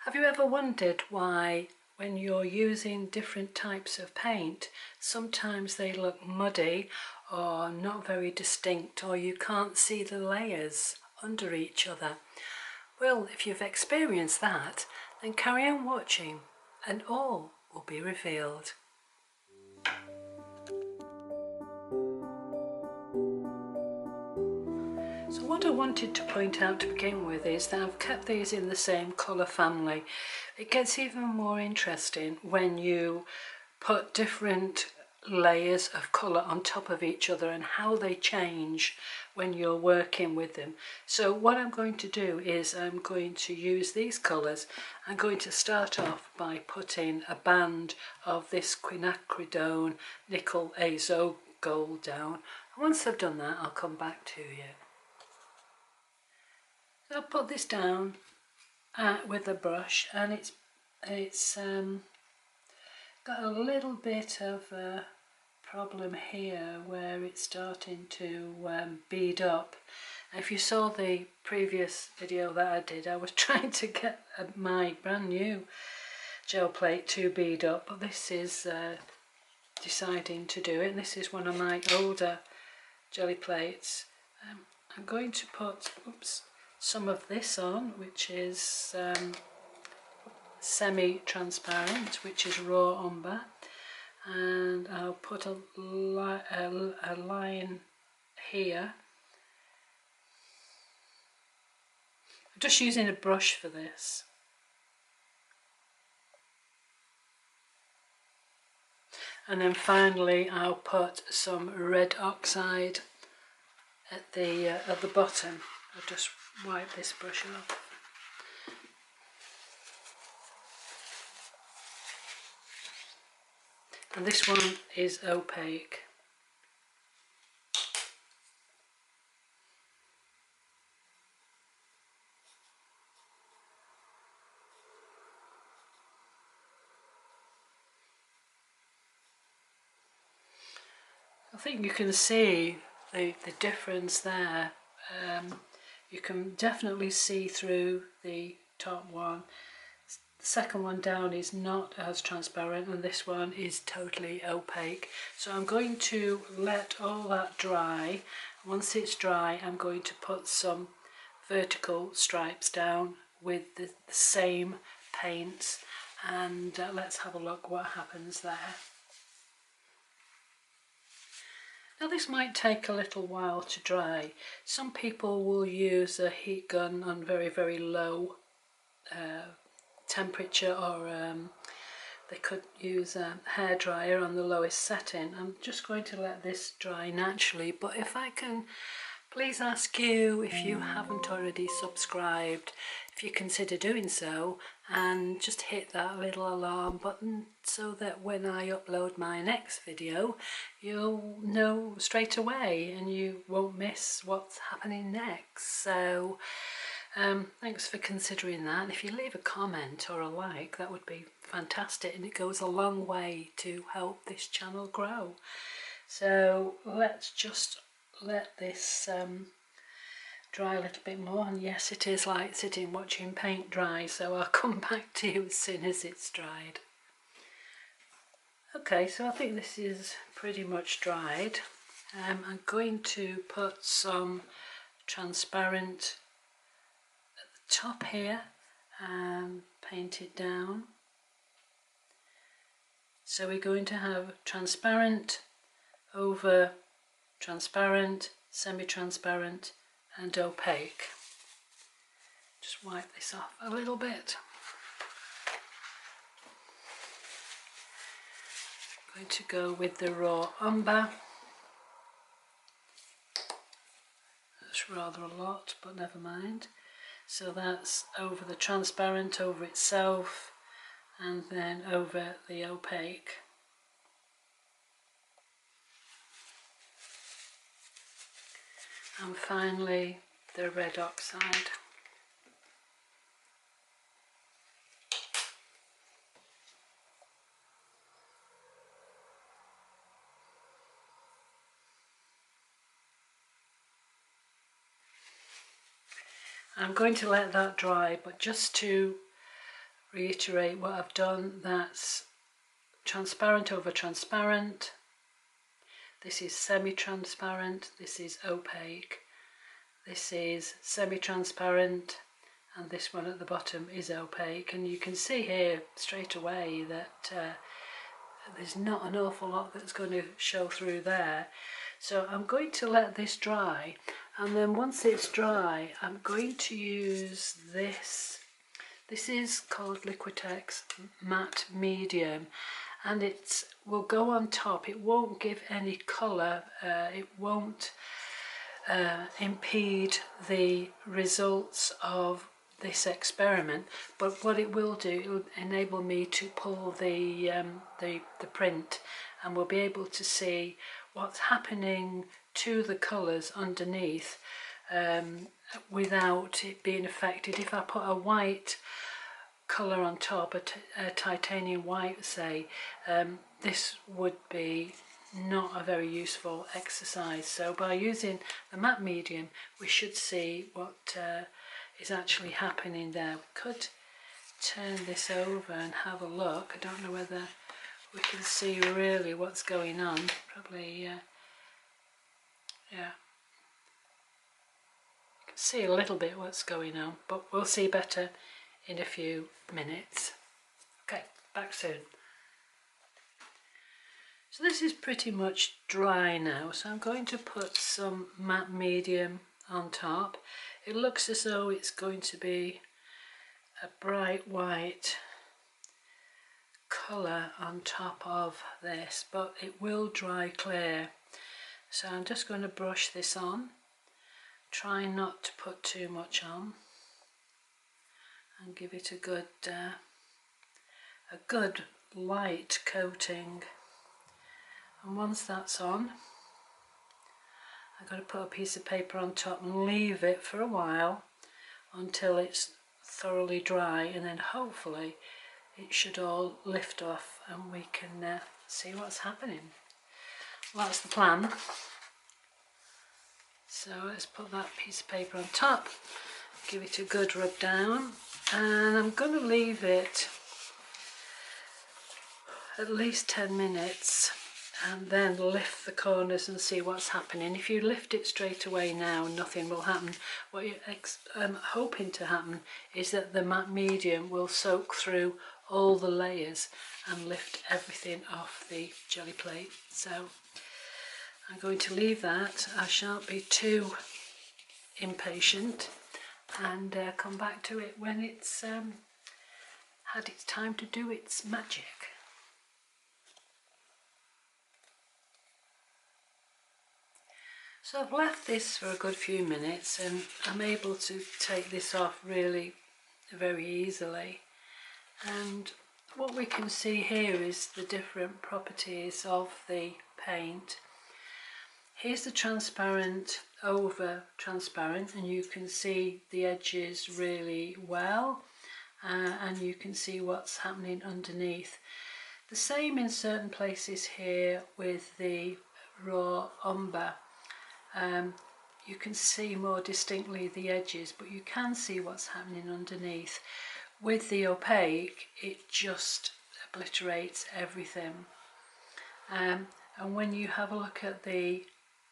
Have you ever wondered why when you're using different types of paint, sometimes they look muddy or not very distinct, or you can't see the layers under each other? Well, if you've experienced that, then carry on watching and all will be revealed. So what I wanted to point out to begin with is that I've kept these in the same colour family. It gets even more interesting when you put different layers of colour on top of each other and how they change when you're working with them. So what I'm going to do is I'm going to use these colours. I'm going to start off by putting a band of this quinacridone nickel azo gold down. And once I've done that, I'll come back to you. So I'll put this down with a brush, and it's got a little bit of a problem here where it's starting to bead up. If you saw the previous video that I did, I was trying to get my brand new gel plate to bead up, but this is deciding to do it. And this is one of my older jelly plates. I'm going to put some of this on, which is semi-transparent, which is raw umber, and I'll put a line here. I'm just using a brush for this. And then finally I'll put some red oxide at the bottom. I'll just wipe this brush off. And this one is opaque. I think you can see the difference there. You can definitely see through the top one. The second one down is not as transparent, and this one is totally opaque. So I'm going to let all that dry. Once it's dry, I'm going to put some vertical stripes down with the same paints, and let's have a look what happens there. Now this might take a little while to dry. Some people will use a heat gun on very, very low temperature, or they could use a hairdryer on the lowest setting. I'm just going to let this dry naturally, but if I can please ask you, if you haven't already subscribed, if you consider doing so, and just hit that little alarm button so that when I upload my next video you'll know straight away and you won't miss what's happening next. So thanks for considering that, and if you leave a comment or a like, that would be fantastic, and it goes a long way to help this channel grow. So let's just let this dry a little bit more, and yes, it is like sitting watching paint dry, so I'll come back to you as soon as it's dried. Okay, so I think this is pretty much dried. I'm going to put some transparent at the top here and paint it down. So we're going to have transparent over transparent, semi-transparent and opaque. Just wipe this off a little bit. I'm going to go with the raw umber. That's rather a lot, but never mind. So that's over the transparent, over itself, and then over the opaque. And finally the red oxide. I'm going to let that dry, but just to reiterate what I've done. That's transparent over transparent. This is semi-transparent. This is opaque. This is semi-transparent. And this one at the bottom is opaque. And you can see here straight away that there's not an awful lot that's going to show through there. So I'm going to let this dry, and then once it's dry I'm going to use this. This is called Liquitex Matte Medium, and it will go on top. It won't give any colour, it won't impede the results of this experiment, but what it will do, it will enable me to pull the print, and we'll be able to see what's happening to the colours underneath without it being affected. If I put a white colour on top, a titanium white say, this would be not a very useful exercise. So by using the matte medium we should see what is actually happening there. We could turn this over and have a look. I don't know whether we can see really what's going on. Probably, yeah. You can see a little bit what's going on, but we'll see better in a few minutes. Okay, back soon. So this is pretty much dry now, so I'm going to put some matte medium on top. It looks as though it's going to be a bright white colour on top of this, but it will dry clear. So I'm just going to brush this on, try not to put too much on, and give it a good light coating. And once that's on, I've got to put a piece of paper on top and leave it for a while until it's thoroughly dry, and then hopefully it should all lift off and we can see what's happening. Well, that's the plan. So let's put that piece of paper on top, give it a good rub down, and I'm going to leave it at least 10 minutes and then lift the corners and see what's happening. If you lift it straight away now, nothing will happen. What you're hoping to happen is that the matte medium will soak through all the layers and lift everything off the jelly plate. So I'm going to leave that. I shan't be too impatient, and come back to it when it's had its time to do its magic. So I've left this for a good few minutes, and I'm able to take this off really very easily. And what we can see here is the different properties of the paint. Here's the transparent over transparent, and you can see the edges really well, and you can see what's happening underneath. The same in certain places here with the raw umber. You can see more distinctly the edges, but you can see what's happening underneath. With the opaque, it just obliterates everything. And when you have a look at the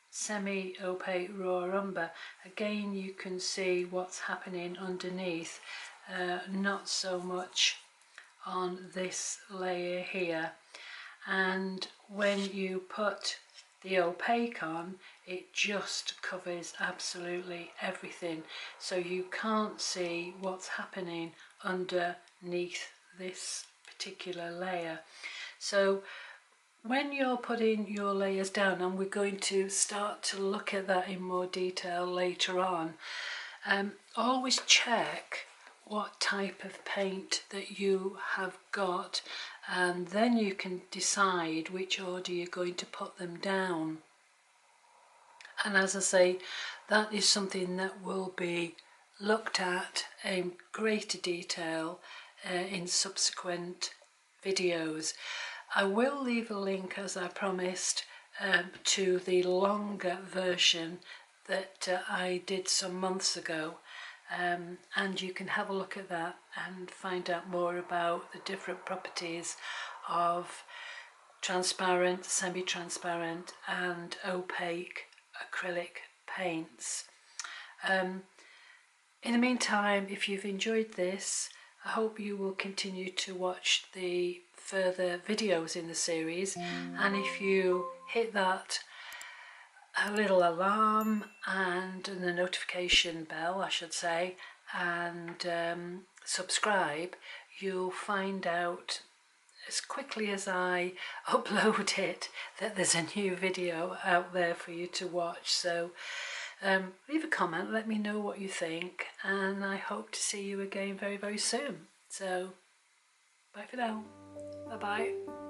semi-opaque raw umber, again you can see what's happening underneath, not so much on this layer here. And when you put the opaque on, it just covers absolutely everything, so you can't see what's happening underneath this particular layer. So when you're putting your layers down, and we're going to start to look at that in more detail later on, always check what type of paint that you have got, and then you can decide which order you're going to put them down. And as I say, that is something that will be looked at in greater detail in subsequent videos. I will leave a link, as I promised, to the longer version that I did some months ago. and you can have a look at that and find out more about the different properties of transparent, semi-transparent and opaque acrylic paints. In the meantime, if you've enjoyed this, I hope you will continue to watch the further videos in the series, and if you hit that little alarm and the notification bell, I should say, and subscribe, you'll find out as quickly as I upload it that there's a new video out there for you to watch. So leave a comment, let me know what you think, and I hope to see you again very, very soon. So bye for now. Bye bye.